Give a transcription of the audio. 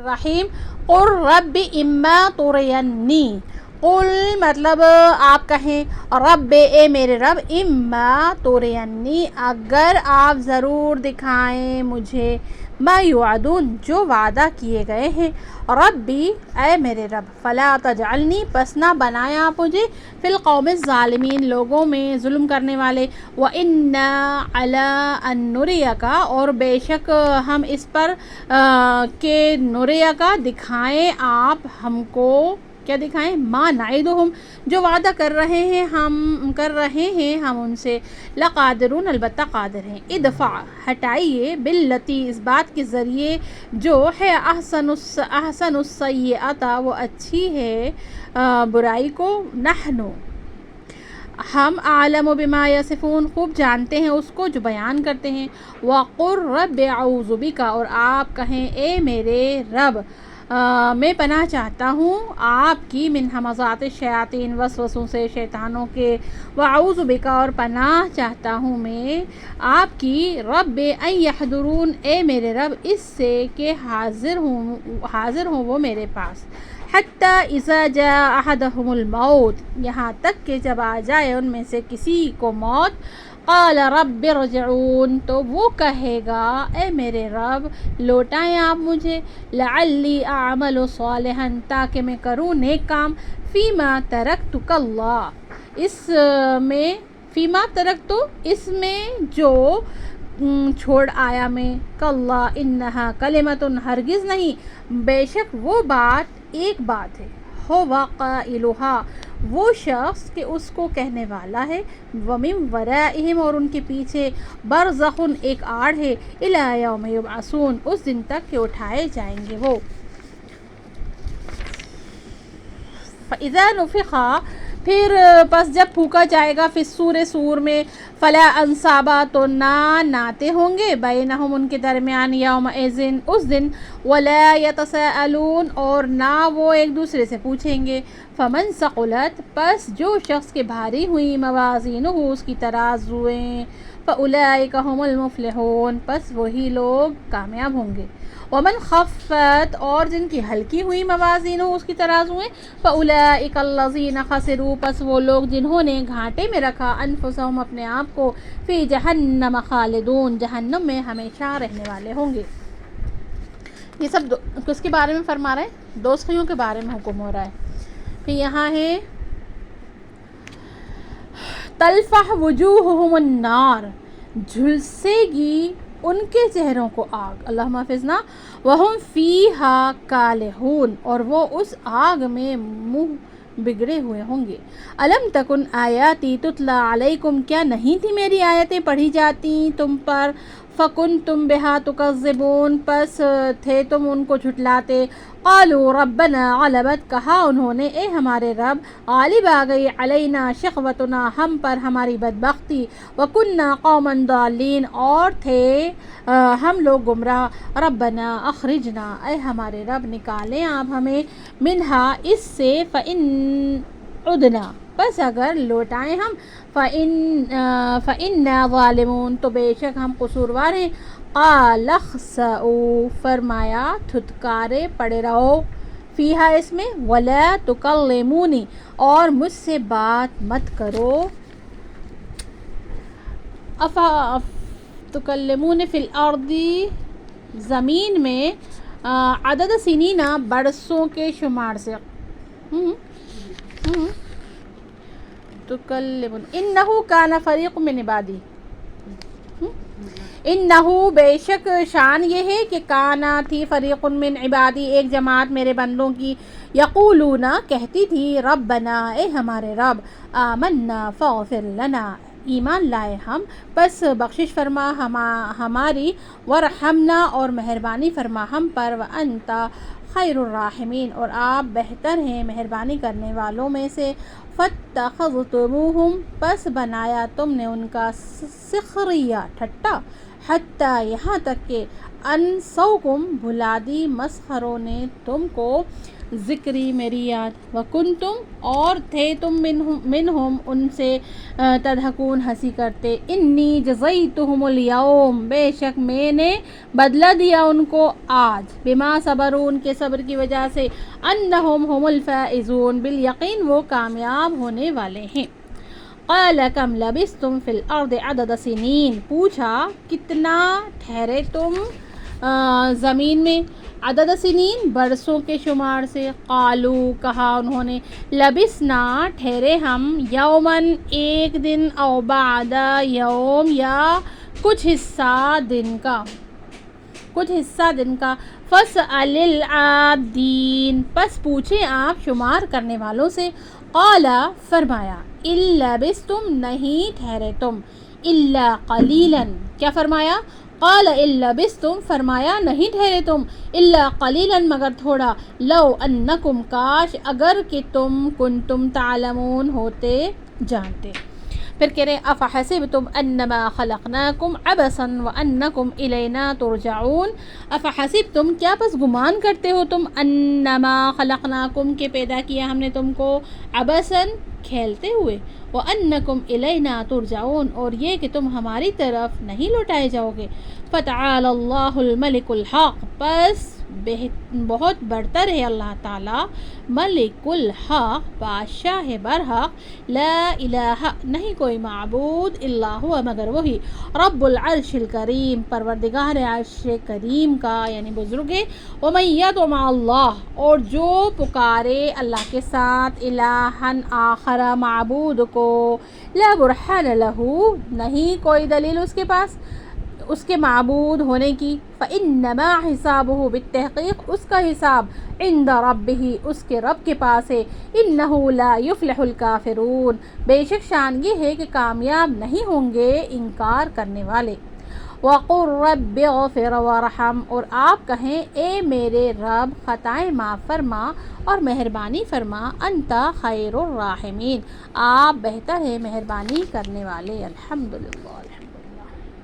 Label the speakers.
Speaker 1: رحیم قل رب اما ترینی، قل مطلب آپ کہیں رب اے میرے رب، اما ترینی اگر آپ ضرور دکھائیں مجھے، ما یوعدون جو وعدہ کیے گئے ہیں، ربی اے میرے رب، فلا تجعلنی پس نہ بنائیں آپ مجھے، فی القوم الظالمین لوگوں میں ظلم کرنے والے، وَإِنَّا عَلَىٰ أَن نُرِيَكَ اور بے شک ہم اس پر کہ نُرِيَكَ دکھائیں آپ ہم کو، کیا دکھائیں، ما نعدہم جو وعدہ کر رہے ہیں ہم ان سے، لقادرون البتہ قادر ہیں، ادفع ہٹائیے، باللتی اس بات کے ذریعے جو ہے، احسن السیئۃ وہ اچھی ہے برائی کو، نحنو ہم اعلم بما یصفون خوب جانتے ہیں اس کو جو بیان کرتے ہیں، وقل رب اعوذ بک اور آپ کہیں اے میرے رب میں پناہ چاہتا ہوں آپ کی، من ہمزات الشیاطین وسوسوں سے شیطانوں کے، واعوذ بک اور پناہ چاہتا ہوں میں آپ کی، رب ان یحضرون اے میرے رب اس سے کہ حاضر ہوں وہ میرے پاس، حتی اذا جاء احدهم الموت یہاں تک کہ جب آ جائے ان میں سے کسی کو موت، قال رب ارجعون تو وہ کہے گا اے میرے رب لوٹائیں آپ مجھے، لعلی اعمل صالحا تاکہ میں کروں نیک کام، فیما ترکت اللہ اس میں، فیما ترکت اس میں جو چھوڑ آیا میں، کاللہ انہا کلمۃ ہرگز نہیں بے شک وہ بات ایک بات ہے، ہوا قائلہا وہ شخص کہ اس کو کہنے والا ہے، ومن ورائہم اور ان کے پیچھے، برزخ ایک آڑ ہے، الی یوم یبعثون اس دن تک کہ اٹھائے جائیں گے وہ، فاذا نفخ پھر پس جب پھونکا جائے گا، فی الصور سور میں، فلا انصاب تو نہ ناتے ہوں گے، بینہم ان کے درمیان، یومئذ اس دن، ولا یتساءلون اور نہ وہ ایک دوسرے سے پوچھیں گے، فمن ثقلت پس جو شخص کے بھاری ہوئی موازینہ اس کی ترازویں، فاولئک هم المفلحون پس وہی لوگ کامیاب ہوں گے، ومن خفت اور جن کی ہلکی ہوئی موازین ہو اس کی ترازویں، فاولئک الذین خسروا پس وہ لوگ جنہوں نے گھاٹے میں رکھا، انفسہم اپنے آپ کو، فی جہنم خالدون جہنم میں ہمیشہ رہنے والے ہوں گے۔ یہ سب کس کے بارے میں فرما رہے ہیں؟ دوزخیوں کے بارے میں حکم ہو رہا ہے۔ پھر یہاں ہے تلفح وجوہہم النار جھلسے گی ان کے چہروں کو آگ، اللہم حافظنا، وہم فیہا کالحون اور وہ اس آگ میں منہ بگڑے ہوئے ہوں گے، الم تکن آیاتی تتلا علیکم کیا نہیں تھی میری آیتیں پڑھی جاتی تم پر، فکنتم بہا تکذبون پس تھے تم ان کو جھٹلاتے، قالوا ربنا غلبت کہا انہوں نے اے ہمارے رب غالب آ گئی، علینا شقوتنا ہم پر ہماری بدبختی، وکننا قوما ضالین اور تھے ہم لوگ گمراہ، ربنا اخرجنا اے ہمارے رب نکالیں آپ ہمیں، منہا اس سے، فإن عدنا بس اگر لوٹائیں ہم، فإنا ظالمون تو بے شک ہم قصوروار ہیں، قال اخسئوا فرمایا دھتکارے پڑے رہو، فیہا اس میں، ولا تکلمونی اور مجھ سے بات مت کرو، تکلمون فی الارض زمین میں، عدد سنین برسوں کے شمار سے، تکلمون انہو کان فریق من عبادی، انہو بے شک شان یہ ہے کہ کانا تھی، فریق من عبادی ایک جماعت میرے بندوں کی، یقولون کہتی تھی، ربنا اے ہمارے رب، آمنا فاغفر لنا ایمان لائے ہم پس بخشش فرما ہماری، ورحمنا اور مہربانی فرما ہم پر، وانت خیر الراحمین اور آپ بہتر ہیں مہربانی کرنے والوں میں سے، فاتخذتموہم پس بنایا تم نے ان کا سخریہ ٹھٹا، حتی یہاں تک کہ انسوکم بھلا دی مسخروں نے تم کو ذکری میری یاد، وکنتم اور تھے تم منہم ان سے تضحکون ہنسی کرتے، انی جزیتہم الیوم بے شک میں نے بدلہ دیا ان کو آج، بما صبروا ان کے صبر کی وجہ سے، انہم هم الفائزون بالیقین وہ کامیاب ہونے والے ہیں۔ قال کم لبثتم فی الارض عدد سنین پوچھا کتنا ٹھہرے تم زمین میں، عدد سنین برسوں کے شمار سے، قالو کہا انہوں نے، لبثنا ٹھہرے ہم، یومن ایک دن، او بعد یوم یا کچھ حصہ دن کا، فاسأل العادین پس پوچھیں آپ شمار کرنے والوں سے، قال فرمایا، ان لبثتم نہیں ٹھہرے تم، الا قلیلا کیا فرمایا، قال ان لبثتم فرمایا نہیں ٹھہرے تم، الا قلیلا مگر تھوڑا، لو انکم کاش اگر کہ تم کنتم تعلمون ہوتے جانتے۔ پھر کہہ رہے ہیں افحسبتم انما خلقناکم عبثا وانکم الینا ترجعون، افحسبتم کیا پس گمان کرتے ہو تم، انما خلقناکم کہ پیدا کیا ہم نے تم کو، عبثا کھیلتے ہوئے، وانکم الینا ترجعون اور یہ کہ تم ہماری طرف نہیں لوٹائے جاؤ گے، فتعالی اللہ الملک الحق پس بہت برتر ہے اللہ تعالی، ملک الحق بادشاہ برحق، لا الہ نہیں کوئی معبود الا ہوا مگر وہی، رب العرش الکریم پروردگار عرش کریم کا یعنی بزرگ ہے، ومن یدع مع اللہ اور جو پکارے اللہ کے ساتھ، الہا آخر معبود کو، لا برہان لہ نہیں کوئی دلیل اس کے پاس اس کے معبود ہونے کی، فإنما حسابہ بالتحقیق اس کا حساب عند ربہ اس کے رب کے پاس ہے، انہ لا یفلح الکافرون بے شک شان یہ ہے کہ کامیاب نہیں ہوں گے انکار کرنے والے، وقل رب اغفر وارحم اور آپ کہیں اے میرے رب خطائیں معاف فرما اور مہربانی فرما، انت خیر الراحمین آپ بہتر ہے مہربانی کرنے والے۔ الحمدللہ۔